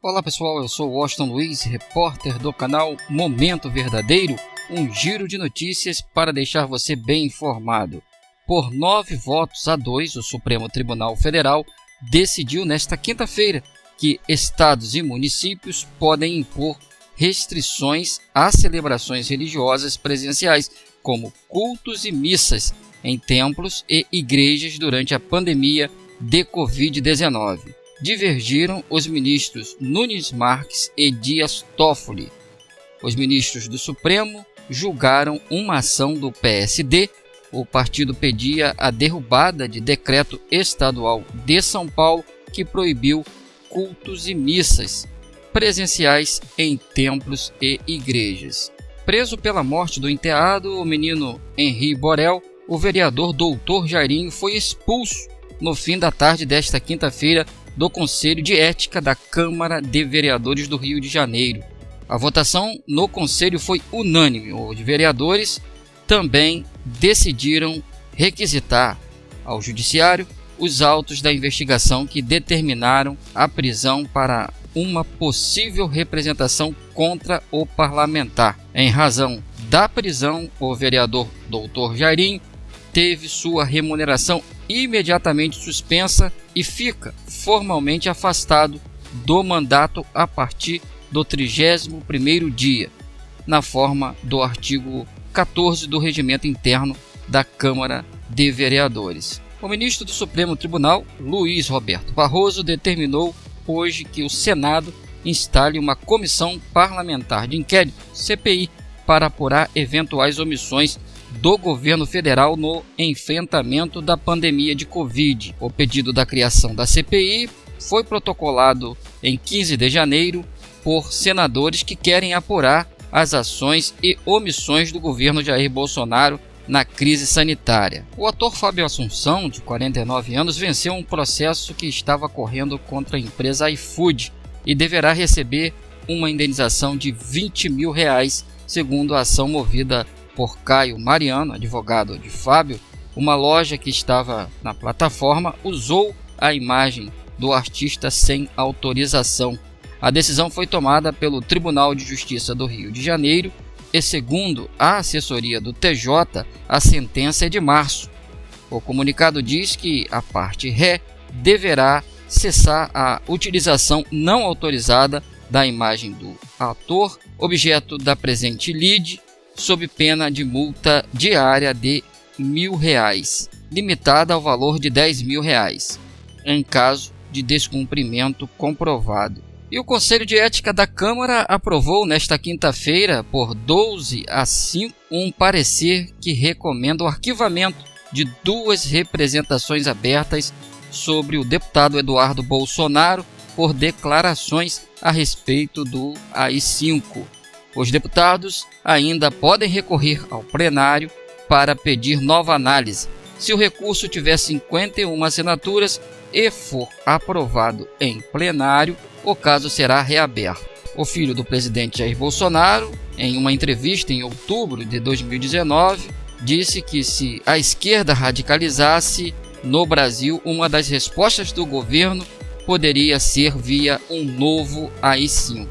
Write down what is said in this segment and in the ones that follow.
Olá pessoal, eu sou Washington Luiz, repórter do canal Momento Verdadeiro, um giro de notícias para deixar você bem informado. Por 9 votos a 2, o Supremo Tribunal Federal decidiu nesta quinta-feira que estados e municípios podem impor restrições às celebrações religiosas presenciais, como cultos e missas em templos e igrejas durante a pandemia de Covid-19. Divergiram os ministros Nunes Marques e Dias Toffoli. Os ministros do Supremo julgaram uma ação do PSD. O partido pedia a derrubada de decreto estadual de São Paulo que proibiu cultos e missas presenciais em templos e igrejas. Preso pela morte do enteado, o menino Henri Borel, o vereador Doutor Jairinho foi expulso no fim da tarde desta quinta-feira do Conselho de Ética da Câmara de Vereadores do Rio de Janeiro. A votação no Conselho foi unânime. Os vereadores também decidiram requisitar ao Judiciário os autos da investigação que determinaram a prisão para uma possível representação contra o parlamentar. Em razão da prisão, o vereador Doutor Jairinho teve sua remuneração imediatamente suspensa e fica formalmente afastado do mandato a partir do 31º dia, na forma do artigo 14 do Regimento Interno da Câmara de Vereadores. O ministro do Supremo Tribunal, Luiz Roberto Barroso, determinou hoje que o Senado instale uma comissão parlamentar de inquérito, CPI, para apurar eventuais omissões do governo federal no enfrentamento da pandemia de Covid. O pedido da criação da CPI foi protocolado em 15 de janeiro por senadores que querem apurar as ações e omissões do governo Jair Bolsonaro na crise sanitária. O ator Fábio Assunção, de 49 anos, venceu um processo que estava correndo contra a empresa iFood e deverá receber uma indenização de R$20 mil, segundo a ação movida por Caio Mariano, advogado de Fábio. Uma loja que estava na plataforma usou a imagem do artista sem autorização. A decisão foi tomada pelo Tribunal de Justiça do Rio de Janeiro e, segundo a assessoria do TJ, a sentença é de março. O comunicado diz que a parte ré deverá cessar a utilização não autorizada da imagem do ator, objeto da presente lide, sob pena de multa diária de R$1.000, limitada ao valor de R$10.000, em caso de descumprimento comprovado. E o Conselho de Ética da Câmara aprovou nesta quinta-feira, por 12-5, um parecer que recomenda o arquivamento de 2 representações abertas sobre o deputado Eduardo Bolsonaro por declarações a respeito do AI-5. Os deputados ainda podem recorrer ao plenário para pedir nova análise. Se o recurso tiver 51 assinaturas e for aprovado em plenário, o caso será reaberto. O filho do presidente Jair Bolsonaro, em uma entrevista em outubro de 2019, disse que se a esquerda radicalizasse no Brasil, uma das respostas do governo poderia ser via um novo AI-5.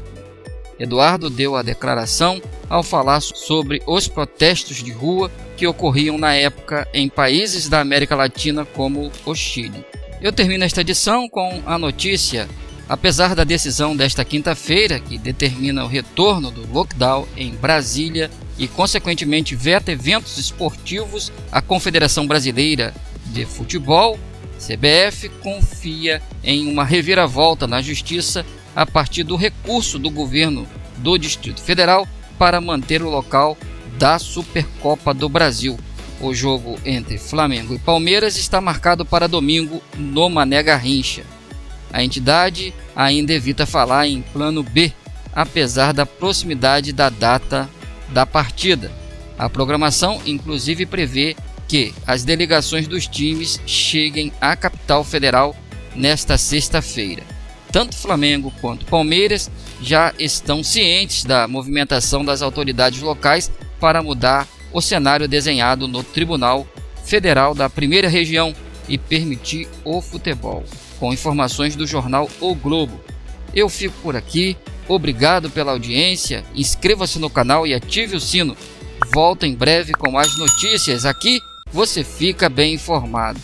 Eduardo deu a declaração ao falar sobre os protestos de rua que ocorriam na época em países da América Latina como o Chile. Eu termino esta edição com a notícia: apesar da decisão desta quinta-feira, que determina o retorno do lockdown em Brasília e consequentemente veta eventos esportivos, a Confederação Brasileira de Futebol, CBF, confia em uma reviravolta na Justiça a partir do recurso do governo do Distrito Federal para manter o local da Supercopa do Brasil. O jogo entre Flamengo e Palmeiras está marcado para domingo no Mané Garrincha. A entidade ainda evita falar em plano B, apesar da proximidade da data da partida. A programação inclusive prevê que as delegações dos times cheguem à capital federal nesta sexta-feira. Tanto Flamengo quanto Palmeiras já estão cientes da movimentação das autoridades locais para mudar o cenário desenhado no Tribunal Federal da Primeira Região e permitir o futebol. Com informações do jornal O Globo. Eu fico por aqui, obrigado pela audiência, inscreva-se no canal e ative o sino. Volto em breve com mais notícias, aqui você fica bem informado.